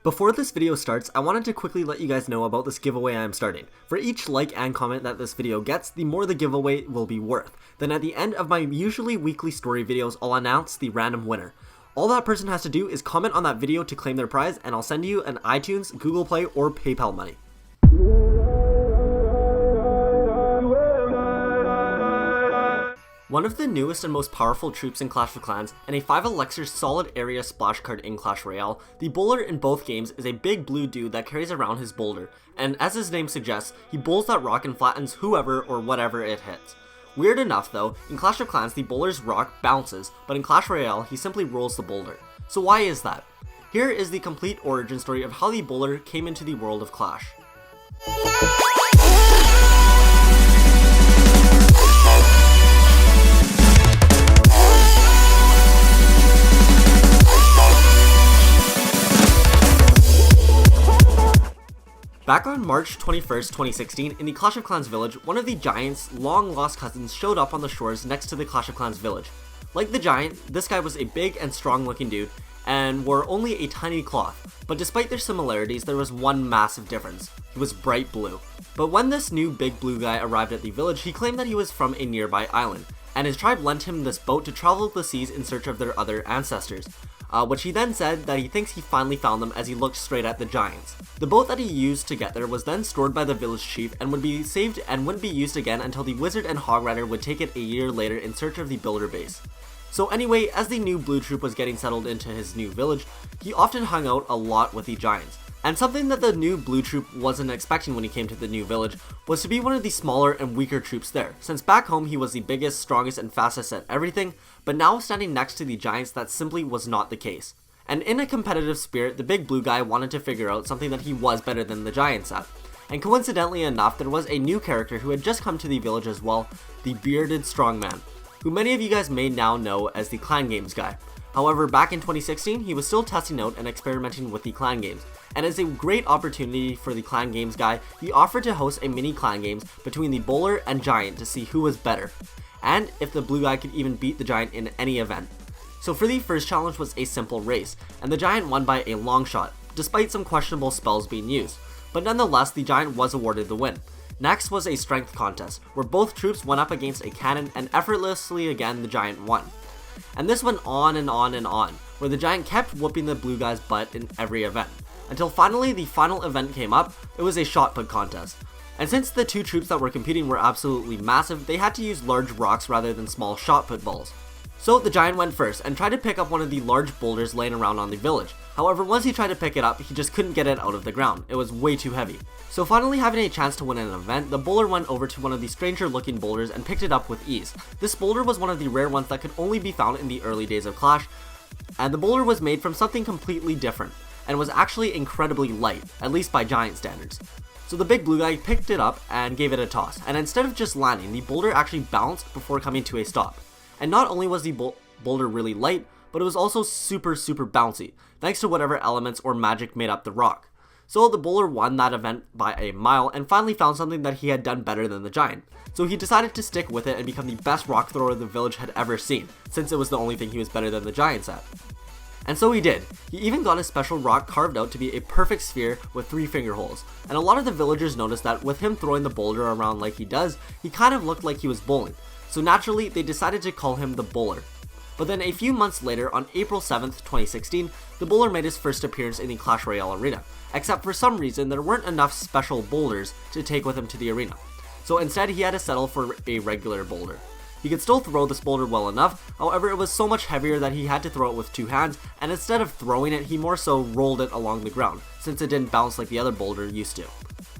Before this video starts, I wanted to quickly let you guys know about this giveaway I am starting. For each like and comment that this video gets, the more the giveaway will be worth. Then at the end of my usually weekly story videos, I'll announce the random winner. All that person has to do is comment on that video to claim their prize, and I'll send you an iTunes, Google Play, or PayPal money. One of the newest and most powerful troops in Clash of Clans, and a 5 elixir solid area splash card in Clash Royale, the bowler in both games is a big blue dude that carries around his boulder, and as his name suggests, he bowls that rock and flattens whoever or whatever it hits. Weird enough though, in Clash of Clans the bowler's rock bounces, but in Clash Royale he simply rolls the boulder. So why is that? Here is the complete origin story of how the bowler came into the world of Clash. Back on March 21st, 2016, in the Clash of Clans village, one of the Giant's long-lost cousins showed up on the shores next to the Clash of Clans village. Like the Giant, this guy was a big and strong-looking dude, and wore only a tiny cloth. But despite their similarities, there was one massive difference. He was bright blue. But when this new big blue guy arrived at the village, he claimed that he was from a nearby island, and his tribe lent him this boat to travel the seas in search of their other ancestors. Which he then said that he thinks he finally found them as he looked straight at the Giants. The boat that he used to get there was then stored by the village chief and would be saved and wouldn't be used again until the wizard and hog rider would take it a year later in search of the builder base. So anyway, as the new blue troop was getting settled into his new village, he often hung out a lot with the Giants. And something that the new blue troop wasn't expecting when he came to the new village was to be one of the smaller and weaker troops there, since back home he was the biggest, strongest, and fastest at everything, but now standing next to the Giants that simply was not the case. And in a competitive spirit, the big blue guy wanted to figure out something that he was better than the Giants at. And coincidentally enough, there was a new character who had just come to the village as well, the bearded strongman, who many of you guys may now know as the Clan Games guy. However, back in 2016, he was still testing out and experimenting with the Clan Games, and as a great opportunity for the Clan Games guy, he offered to host a mini Clan Games between the bowler and Giant to see who was better, and if the blue guy could even beat the Giant in any event. So for the first challenge was a simple race, and the Giant won by a long shot, despite some questionable spells being used, but nonetheless the Giant was awarded the win. Next was a strength contest, where both troops went up against a cannon, and effortlessly again the Giant won. And this went on and on and on, where the Giant kept whooping the blue guy's butt in every event, until finally the final event came up. It was a shot put contest. And since the two troops that were competing were absolutely massive, they had to use large rocks rather than small shot put balls. So the Giant went first and tried to pick up one of the large boulders laying around on the village. However, once he tried to pick it up, he just couldn't get it out of the ground. It was way too heavy. So finally having a chance to win an event, the bowler went over to one of the stranger looking boulders and picked it up with ease. This boulder was one of the rare ones that could only be found in the early days of Clash, and the boulder was made from something completely different, and was actually incredibly light, at least by Giant standards. So the big blue guy picked it up and gave it a toss, and instead of just landing, the boulder actually bounced before coming to a stop. And not only was the boulder really light, but it was also super bouncy, thanks to whatever elements or magic made up the rock. So the bowler won that event by a mile and finally found something that he had done better than the Giant. So he decided to stick with it and become the best rock thrower the village had ever seen, since it was the only thing he was better than the Giants at. And so he did. He even got a special rock carved out to be a perfect sphere with 3 finger holes. And a lot of the villagers noticed that with him throwing the boulder around like he does, he kind of looked like he was bowling. So naturally, they decided to call him the Bowler. But then a few months later, on April 7th, 2016, the bowler made his first appearance in the Clash Royale arena, except for some reason there weren't enough special boulders to take with him to the arena. So instead he had to settle for a regular boulder. He could still throw this boulder well enough, however it was so much heavier that he had to throw it with 2 hands, and instead of throwing it, he more so rolled it along the ground, since it didn't bounce like the other boulder used to.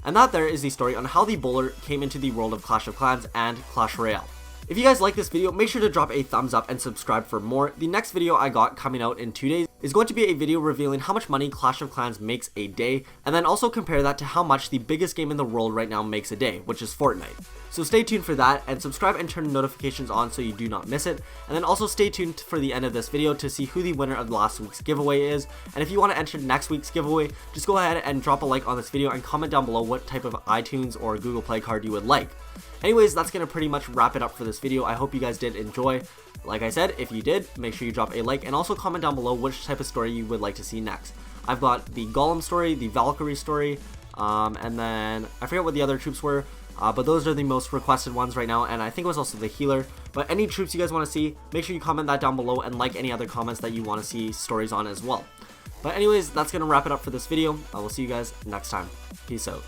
And that there is the story on how the bowler came into the world of Clash of Clans and Clash Royale. If you guys like this video, make sure to drop a thumbs up and subscribe for more. The next video I got coming out in 2 days is going to be a video revealing how much money Clash of Clans makes a day, and then also compare that to how much the biggest game in the world right now makes a day, which is Fortnite. So stay tuned for that, and subscribe and turn notifications on so you do not miss it. And then also stay tuned for the end of this video to see who the winner of last week's giveaway is. And if you want to enter next week's giveaway, just go ahead and drop a like on this video and comment down below what type of iTunes or Google Play card you would like. Anyways, that's going to pretty much wrap it up for this video. I hope you guys did enjoy. Like I said, if you did, make sure you drop a like and also comment down below which type of story you would like to see next. I've got the Golem story, the Valkyrie story, and then I forget what the other troops were, but those are the most requested ones right now, and I think it was also the healer. But any troops you guys want to see, make sure you comment that down below and like any other comments that you want to see stories on as well. But anyways, that's going to wrap it up for this video. I will see you guys next time. Peace out.